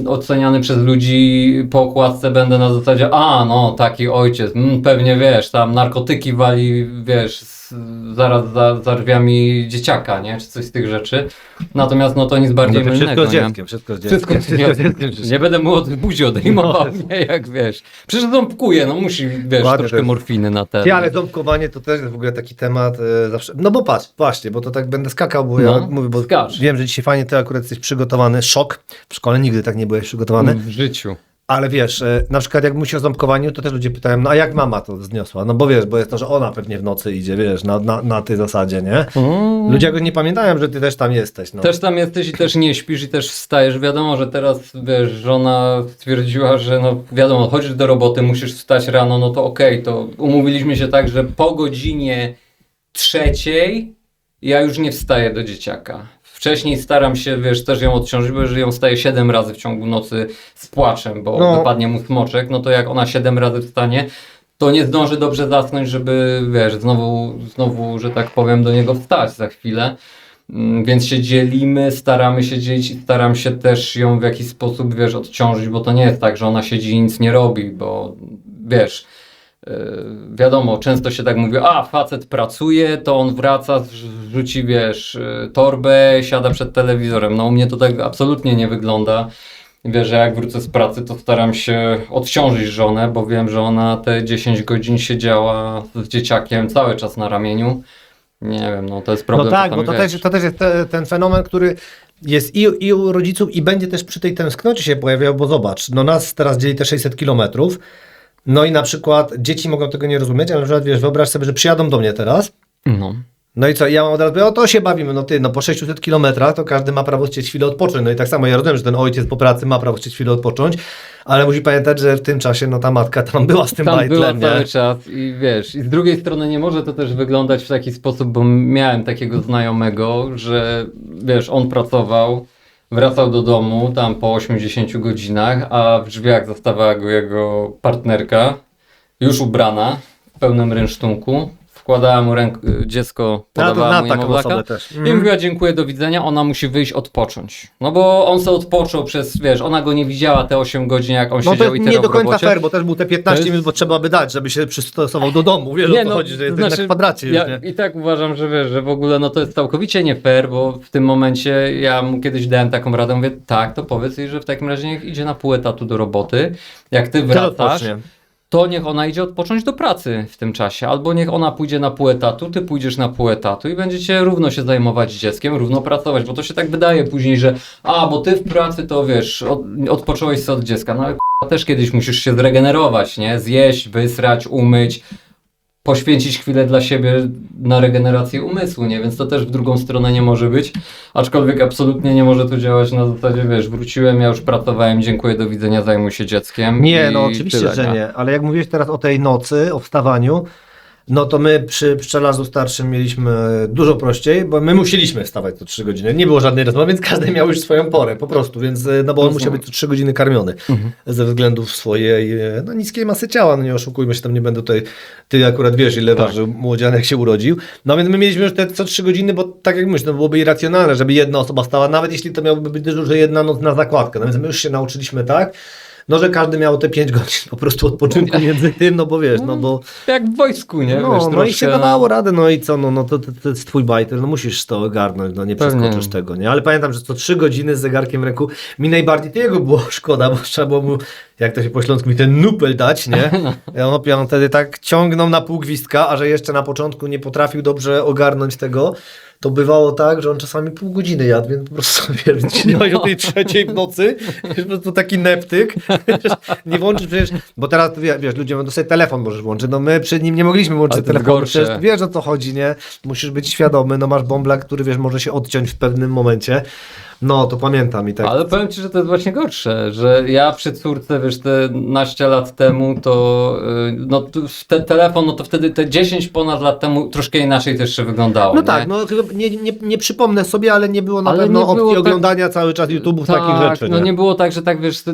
oceniany przez ludzi po okładce będę na zasadzie, no taki ojciec, pewnie wiesz, tam narkotyki wali, wiesz, zaraz za drzwiami dzieciaka, nie? Czy coś z tych rzeczy. Natomiast no to nic bardziej mylnego, Wszystko z dzieckiem. Nie będę mu od buzi odejmował, nie? Jak wiesz. Przecież ząbkuje, no musi, wiesz, Ładnie troszkę to jest. morfiny na ten. Ty, ale ząbkowanie to też jest w ogóle taki temat zawsze. No bo patrz, właśnie, bo to tak będę skakał, bo ja mówię, bo skacz. wiem, że dzisiaj fajnie ty akurat jesteś przygotowany. Szok. W szkole nigdy tak nie byłeś przygotowany. W życiu. Ale wiesz, na przykład jak mówisz o ząbkowaniu, to też ludzie pytają, no a jak mama to zniosła? No bo wiesz, bo jest to, że ona pewnie w nocy idzie, wiesz, na tej zasadzie, nie? Ludzie jakoś nie pamiętają, że ty też tam jesteś. No. Też tam jesteś i też nie śpisz i też wstajesz. Wiadomo, że teraz, wiesz, żona stwierdziła, że no wiadomo, chodzisz do roboty, musisz wstać rano, no to okej, to umówiliśmy się tak, że po godzinie 3:00 ja już nie wstaję do dzieciaka. Wcześniej staram się, wiesz, też ją odciążyć, bo jeżeli ją wstaje 7 razy w ciągu nocy z płaczem, bo wypadnie mu smoczek, no to jak ona 7 razy wstanie, to nie zdąży dobrze zasnąć, żeby, wiesz, znowu, że tak powiem, do niego wstać za chwilę. Więc się dzielimy, staramy się dzielić i staram się też ją w jakiś sposób, wiesz, odciążyć, bo to nie jest tak, że ona siedzi i nic nie robi, bo wiesz, wiadomo, często się tak mówi, facet pracuje, to on wraca, rzuci, wiesz, torbę, siada przed telewizorem. No u mnie to tak absolutnie nie wygląda. Wiesz, że jak wrócę z pracy, to staram się odciążyć żonę, bo wiem, że ona te 10 godzin siedziała z dzieciakiem cały czas na ramieniu. Nie wiem, no to jest problem. No tak, bo wiesz. to też jest ten fenomen, który jest i u rodziców i będzie też przy tej tęsknocie się pojawiał, bo zobacz, no nas teraz dzieli te 600 kilometrów, no i na przykład dzieci mogą tego nie rozumieć, ale na przykład wiesz, wyobraź sobie, że przyjadą do mnie teraz, no i co, ja mam od razu, to się bawimy, no po 600 kilometrach to każdy ma prawo chcieć chwilę odpocząć, no i tak samo ja rozumiem, że ten ojciec po pracy ma prawo chcieć chwilę odpocząć, ale musi pamiętać, że w tym czasie, no ta matka tam była z tym Tam była bajtlem, cały nie? czas i wiesz, i z drugiej strony nie może to też wyglądać w taki sposób, bo miałem takiego znajomego, że wiesz, on pracował, wracał do domu tam po 80 godzinach, a w drzwiach zastawała go jego partnerka, już ubrana, w pełnym rynsztunku, wkładała mu dziecko, podawała mu taką niemowlaka osobę też. i mówiła dziękuję, do widzenia, ona musi wyjść odpocząć. No bo on sobie odpoczął przez, wiesz, ona go nie widziała te 8 godzin, jak on No to siedział jest i nie teraz do w końca robocie. fair, bo też był te 15 jest- minut, bo trzeba by dać, żeby się przystosował do domu. Wiesz, o to chodzi, że jesteś na kwadracie już, ja nie? i tak uważam, że wiesz, że w ogóle no to jest całkowicie nie fair, bo w tym momencie ja mu kiedyś dałem taką radę, mówię, tak, to powiedz jej, że w takim razie niech idzie na pół etatu do roboty, jak ty wracasz, odpocznie. to niech ona idzie odpocząć do pracy w tym czasie, albo niech ona pójdzie na pół etatu, ty pójdziesz na pół etatu i będziecie równo się zajmować dzieckiem, równo pracować, bo to się tak wydaje później, że bo ty w pracy to wiesz, odpocząłeś sobie od dziecka, no ale też kiedyś musisz się zregenerować, nie? Zjeść, wysrać, umyć, poświęcić chwilę dla siebie na regenerację umysłu, nie? Więc to też w drugą stronę nie może być, aczkolwiek absolutnie nie może to działać na zasadzie, wiesz, wrzuciłem, ja już pracowałem, dziękuję, do widzenia, zajmuj się dzieckiem. Nie, no i oczywiście, tyle, że nie. Ale jak mówiłeś teraz o tej nocy, o wstawaniu, no to my przy pszczelarzu starszym mieliśmy dużo prościej, bo my musieliśmy wstawać co 3 godziny. Nie było żadnej rozmowy, więc każdy miał już swoją porę po prostu, więc no bo on musiał być co 3 godziny karmiony ze względów swojej no, niskiej masy ciała, no nie oszukujmy się, tam nie będę tutaj, ty akurat wiesz ile ważył młodzianek się urodził. No więc my mieliśmy już te co 3 godziny, bo tak jak mówisz, no byłoby irracjonalne, żeby jedna osoba stała, nawet jeśli to miałoby być dyżur, że jedna noc na zakładkę. No więc my już się nauczyliśmy tak, no że każdy miał te 5 godzin po prostu odpoczynku między tym, no bo wiesz, no bo... Jak w wojsku, nie? No, Wiesz, no i troszkę... się dawało radę, no i co, no to jest twój bajtel, no musisz to ogarnąć, no nie Pewnie. przeskoczysz tego, nie? Ale pamiętam, że co 3 godziny z zegarkiem w ręku, mi najbardziej tego było szkoda, bo trzeba było mu, jak to się po śląsku mi ten nupel dać, nie? Ja on wtedy tak ciągnął na pół gwizdka, a że jeszcze na początku nie potrafił dobrze ogarnąć tego, to bywało tak, że on czasami pół godziny jadł, więc po prostu wiesz, o tej 3 w nocy, po prostu taki neptyk, wiesz, nie włączysz przecież, bo teraz wiesz, ludzie mówią, sobie telefon możesz włączyć, no my przed nim nie mogliśmy włączyć Ale to jest telefonu, gorsze. przecież wiesz o co chodzi, nie? Musisz być świadomy, no masz bąbla, który wiesz, może się odciąć w pewnym momencie, no to pamiętam i tak. Ale powiem ci, że to jest właśnie gorsze, że ja przy córce, wiesz, te naście lat temu, to no ten telefon, no to wtedy te 10 ponad lat temu troszkę inaczej też jeszcze wyglądało. No nie? tak, no nie przypomnę sobie, ale nie było na Ale pewno nie było opcji tak- oglądania cały czas YouTube'ów, takich rzeczy, no nie było tak, że tak wiesz, to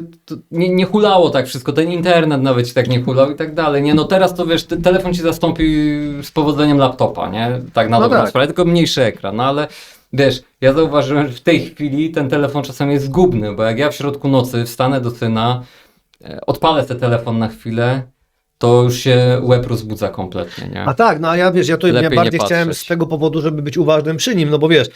nie hulało tak wszystko, ten internet nawet ci tak nie hulał i tak dalej, nie, no teraz to wiesz, telefon ci zastąpi z powodzeniem laptopa, nie, tak na No dobrą tak. sprawę, tylko mniejszy ekran, no ale wiesz, ja zauważyłem, że w tej chwili ten telefon czasami jest zgubny, bo jak ja w środku nocy wstanę do syna, odpalę ten telefon na chwilę, to już się łeb rozbudza kompletnie, nie? A tak, no a ja wiesz, ja Lepiej nie bardziej chciałem patrzeć. z tego powodu, żeby być uważnym przy nim, no bo wiesz,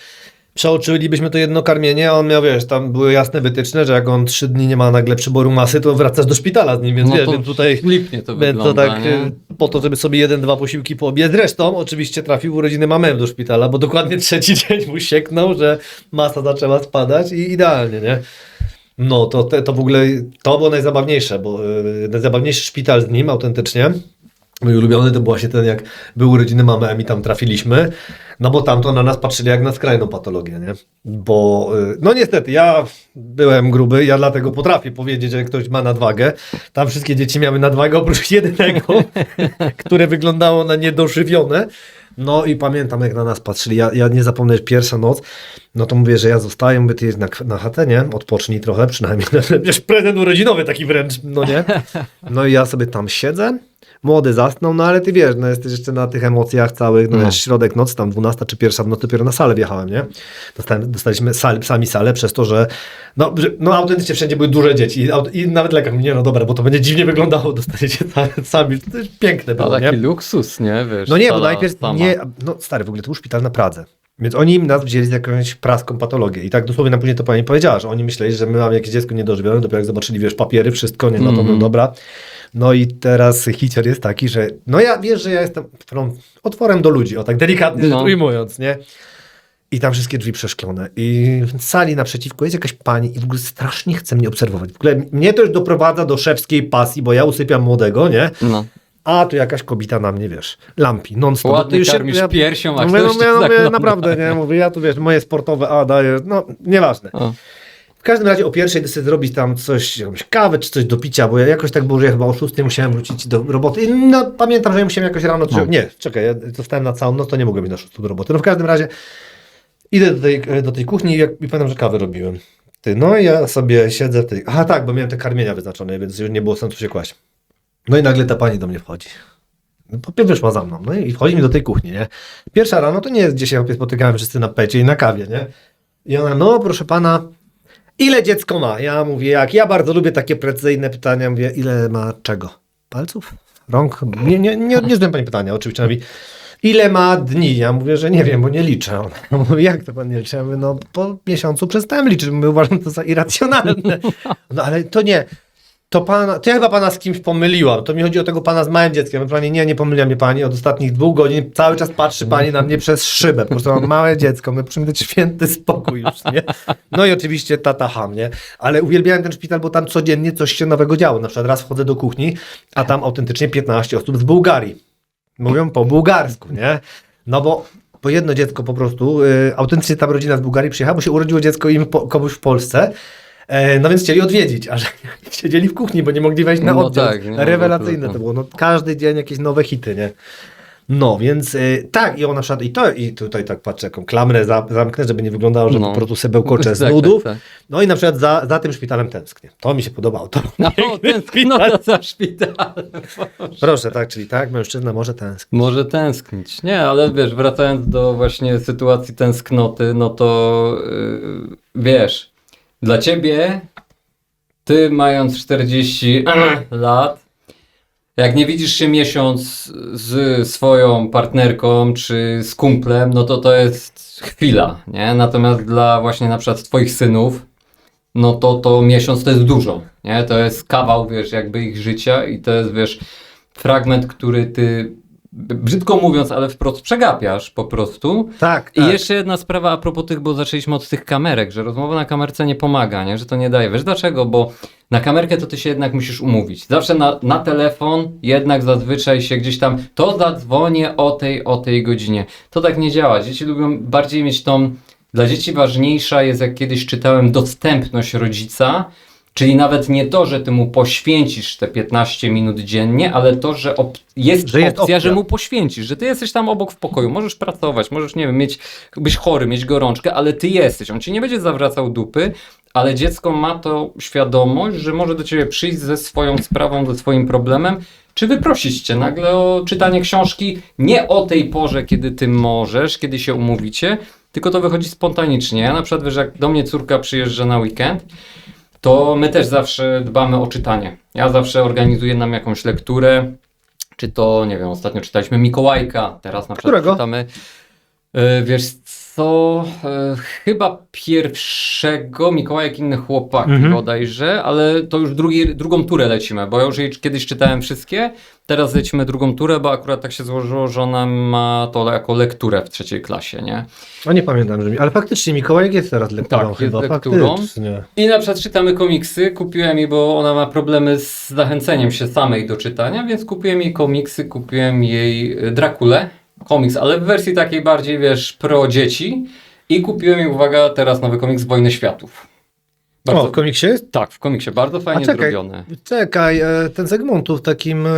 przeoczylibyśmy to jedno karmienie, a on miał, wiesz, tam były jasne wytyczne, że jak on 3 dni nie ma nagle przyboru masy, to wracasz do szpitala z nim, więc No wiesz, to więc tutaj lipnie to więc to wygląda, tak nie? po to, żeby sobie 1-2 posiłki poobiec. Zresztą oczywiście trafił w urodziny mamem do szpitala, bo dokładnie 3 dzień mu sieknął, że masa zaczęła spadać i idealnie, nie? No to w ogóle, to było najzabawniejsze, bo najzabawniejszy szpital z nim autentycznie. Mój ulubiony to był właśnie ten, jak były urodziny mamy, a mi tam trafiliśmy, no bo tamto na nas patrzyli jak na skrajną patologię, nie? Bo, no niestety, ja byłem gruby, ja dlatego potrafię powiedzieć, że ktoś ma nadwagę. Tam wszystkie dzieci miały nadwagę, oprócz jedynego, które wyglądało na niedożywione. No i pamiętam, jak na nas patrzyli. Ja nie zapomnę, że pierwsza noc, no to mówię, że ja zostaję, mówię, ty jedź na chatę, nie? Odpocznij trochę, przynajmniej. Wiesz, prezent urodzinowy taki wręcz, no nie? No i ja sobie tam siedzę, młody zasnął, no ale ty wiesz, no jesteś jeszcze na tych emocjach całych, no wiesz, środek nocy, tam 12 czy 1 w nocy, dopiero na salę wjechałem, nie? Dostaliśmy sami salę przez to, że no autentycznie wszędzie były duże dzieci i nawet lekarz mówi, nie no dobra, bo to będzie dziwnie wyglądało, dostaniecie sami, to jest piękne To było, taki nie? luksus, nie? Wiesz, No nie, bo sala najpierw sama. nie, no stary, w ogóle to był szpital na Pradze. Więc oni nas wzięli z jakąś praską patologię. I tak dosłownie nam później to pani powiedziała, że oni myśleli, że my mamy jakieś dziecko niedożywione, dopiero jak zobaczyli, wiesz, papiery, wszystko, nie, no to no dobra. No i teraz hicior jest taki, że no ja wiesz, że ja jestem otworem do ludzi, o tak delikatnie rzecz ujmując, nie? I tam wszystkie drzwi przeszklone. I w sali naprzeciwko jest jakaś pani i w ogóle strasznie chce mnie obserwować. W ogóle mnie to już doprowadza do szewskiej pasji, bo ja usypiam młodego, nie? No. A tu jakaś kobieta na mnie, wiesz, lampi, non-stop. Ładnie Już karmisz piersią, a mówię, ktoś cię mówię, zagląda. naprawdę, nie, mówię, ja tu wiesz, moje sportowe, daję, no, nieważne. O. W każdym razie o 1:00 chcę zrobić tam coś, jakąś kawę czy coś do picia, bo ja jakoś tak było, że ja chyba o 6:00 musiałem wrócić do roboty. I no, pamiętam, że ja musiałem jakoś rano... Nie, czekaj, ja zostałem na całą noc, to nie mogłem być na 6:00 do roboty. No w każdym razie idę do tej kuchni i pamiętam, że kawę robiłem. No i ja sobie siedzę w tej... Aha tak, bo miałem te karmienia wyznaczone, więc już nie było sensu się kłaść. No i nagle ta pani do mnie wchodzi. Wyszła za mną, no i wchodzi mi do tej kuchni, nie? Pierwsza rano to nie jest, gdzie się spotykamy wszyscy na pecie i na kawie, nie? I ona, no proszę pana, ile dziecko ma? Ja mówię, ja bardzo lubię takie precyzyjne pytania, mówię, ile ma czego? Palców? Rąk? Nie zadałem pani pytania, oczywiście. Ona mówi, ile ma dni? Ja mówię, że nie wiem, bo nie liczę. Ona mówi, jak to pan nie liczy? Ja mówię, no po miesiącu przestałem liczyć, my uważam to za irracjonalne. No ale to nie. To ja chyba pana z kimś pomyliłam. To mi chodzi o tego pana z małym dzieckiem. Ja pani, nie pomyliła mnie pani. Od ostatnich 2 godzin cały czas patrzy pani na mnie przez szybę. Po prostu mam małe dziecko. My musimy mieć święty spokój już, nie? No i oczywiście tata ham, nie? Ale uwielbiałem ten szpital, bo tam codziennie coś się nowego działo. Na przykład raz wchodzę do kuchni, a tam autentycznie 15 osób z Bułgarii. Mówią po bułgarsku, nie? No bo jedno dziecko po prostu, autentycznie tam rodzina z Bułgarii przyjechała, bo się urodziło dziecko im komuś w Polsce. No więc chcieli odwiedzić, a że siedzieli w kuchni, bo nie mogli wejść na No oddział. tak, nie, Rewelacyjne no, to było. No, każdy dzień jakieś nowe hity, nie? No więc tak, i ona przykład, i tutaj tak patrzę, jaką klamrę zamknę, żeby nie wyglądało, że No. po prostu sobie bełkoczę z Tak, nudów. tak. No i na przykład za tym szpitalem tęsknię. To mi się podobało. To No, tęsknota za szpitalem. Proszę, tak, czyli tak, mężczyzna może tęsknić. Może tęsknić. Nie, ale wiesz, wracając do właśnie sytuacji tęsknoty, no to wiesz, dla ciebie, ty mając 40 lat, jak nie widzisz się miesiąc z swoją partnerką czy z kumplem, no to jest chwila, nie? Natomiast dla właśnie na przykład twoich synów, no to miesiąc to jest dużo, nie? To jest kawał, wiesz, jakby ich życia i to jest, wiesz, fragment, który ty, brzydko mówiąc, ale wprost przegapiasz po prostu. Tak, I tak. jeszcze jedna sprawa a propos tych, bo zaczęliśmy od tych kamerek, że rozmowa na kamerce nie pomaga, nie? Że to nie daje. Wiesz dlaczego? Bo na kamerkę to ty się jednak musisz umówić. Zawsze na telefon jednak zazwyczaj się gdzieś tam, to zadzwonię o tej godzinie. To tak nie działa. Dzieci lubią bardziej mieć tą, dla dzieci ważniejsza jest, jak kiedyś czytałem, dostępność rodzica. Czyli nawet nie to, że ty mu poświęcisz te 15 minut dziennie, ale to, że jest opcja, że mu poświęcisz, że ty jesteś tam obok w pokoju, możesz pracować, możesz, nie wiem, być chory, mieć gorączkę, ale ty jesteś. On ci nie będzie zawracał dupy, ale dziecko ma to świadomość, że może do ciebie przyjść ze swoją sprawą, ze swoim problemem, czy wyprosić cię nagle o czytanie książki nie o tej porze, kiedy ty możesz, kiedy się umówicie, tylko to wychodzi spontanicznie. Ja na przykład, wiesz, jak do mnie córka przyjeżdża na weekend, to my też zawsze dbamy o czytanie. Ja zawsze organizuję nam jakąś lekturę, czy to, nie wiem, ostatnio czytaliśmy Mikołajka, teraz na przykład Którego? czytamy, wiesz co, chyba pierwszego Mikołajek inne chłopaki bodajże, ale to już drugą turę lecimy, bo ja już jej kiedyś czytałem wszystkie, teraz lecimy drugą turę, bo akurat tak się złożyło, że ona ma to jako lekturę w 3. klasie, nie? O, nie pamiętam, ale faktycznie Mikołajek jest teraz lekturą Tak, chyba. jest lekturą. Faktycznie. I na przykład czytamy komiksy, kupiłem jej, bo ona ma problemy z zachęceniem się samej do czytania, więc kupiłem jej komiksy, kupiłem jej Drakulę, komiks, ale w wersji takiej bardziej, wiesz, pro dzieci i kupiłem jej, uwaga, teraz nowy komiks Wojny Światów. O, w komiksie jest? Tak, w komiksie, bardzo fajnie zrobione. Czekaj, ten Zygmuntu w takim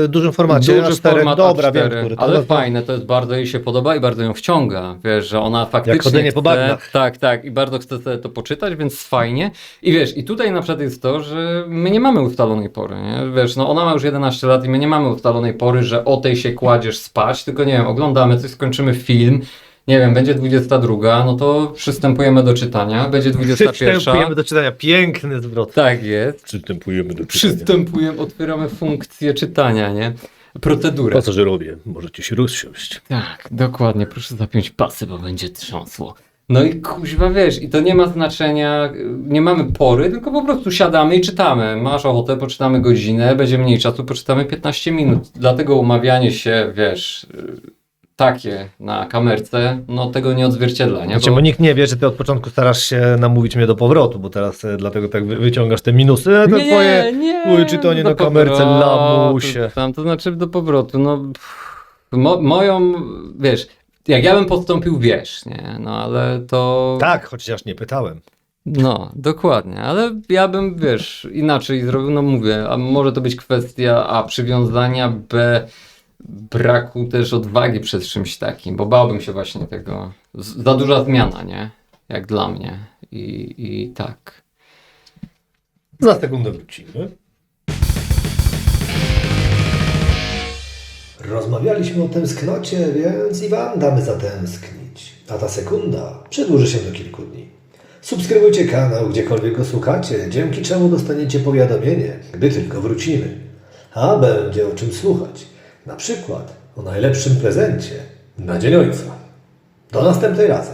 dużym formacie, Duży A4, format dobra, A4, wiem, który. ale fajne, to jest bardzo jej się podoba i bardzo ją wciąga, wiesz, że ona faktycznie chodzenie po bagnach. tak, i bardzo chce sobie to poczytać, więc fajnie. I wiesz, i tutaj na przykład jest to, że my nie mamy ustalonej pory, nie? Wiesz, no ona ma już 11 lat i my nie mamy ustalonej pory, że o tej się kładziesz spać, tylko nie wiem, oglądamy coś, skończymy film, nie wiem, będzie 22, no to przystępujemy do czytania, będzie 21. Przystępujemy do czytania. Piękny zwrot. Tak jest. Przystępujemy do czytania. Otwieramy funkcję czytania, nie? Procedurę. Pasażerowie, możecie się rozsiąść. Tak, dokładnie. Proszę zapiąć pasy, bo będzie trząsło. No i kuźwa, wiesz, i to nie ma znaczenia, nie mamy pory, tylko po prostu siadamy i czytamy. Masz ochotę, poczytamy godzinę, będzie mniej czasu, poczytamy 15 minut. Dlatego umawianie się, wiesz, takie na kamerce, no tego nie odzwierciedla, nie? Bo nikt nie wie, że ty od początku starasz się namówić mnie do powrotu, bo teraz dlatego tak wyciągasz te minusy. To twoje czytanie na kamerce, lamusie. To znaczy do powrotu, no moją, wiesz, jak ja bym postąpił, wiesz, nie, no ale to... Tak, chociaż nie pytałem. No, dokładnie, ale ja bym, wiesz, inaczej zrobił, no mówię, a może to być kwestia A, przywiązania, B, braku też odwagi przed czymś takim, bo bałbym się właśnie tego, za duża zmiana, nie, jak dla mnie i tak. Za sekundę wrócimy. Rozmawialiśmy o tęsknocie, więc i Wam damy zatęsknić. A ta sekunda przedłuży się do kilku dni. Subskrybujcie kanał, gdziekolwiek go słuchacie, dzięki czemu dostaniecie powiadomienie, gdy tylko wrócimy. A będzie o czym słuchać. Na przykład o najlepszym prezencie na Dzień Ojca. Do następnej razy.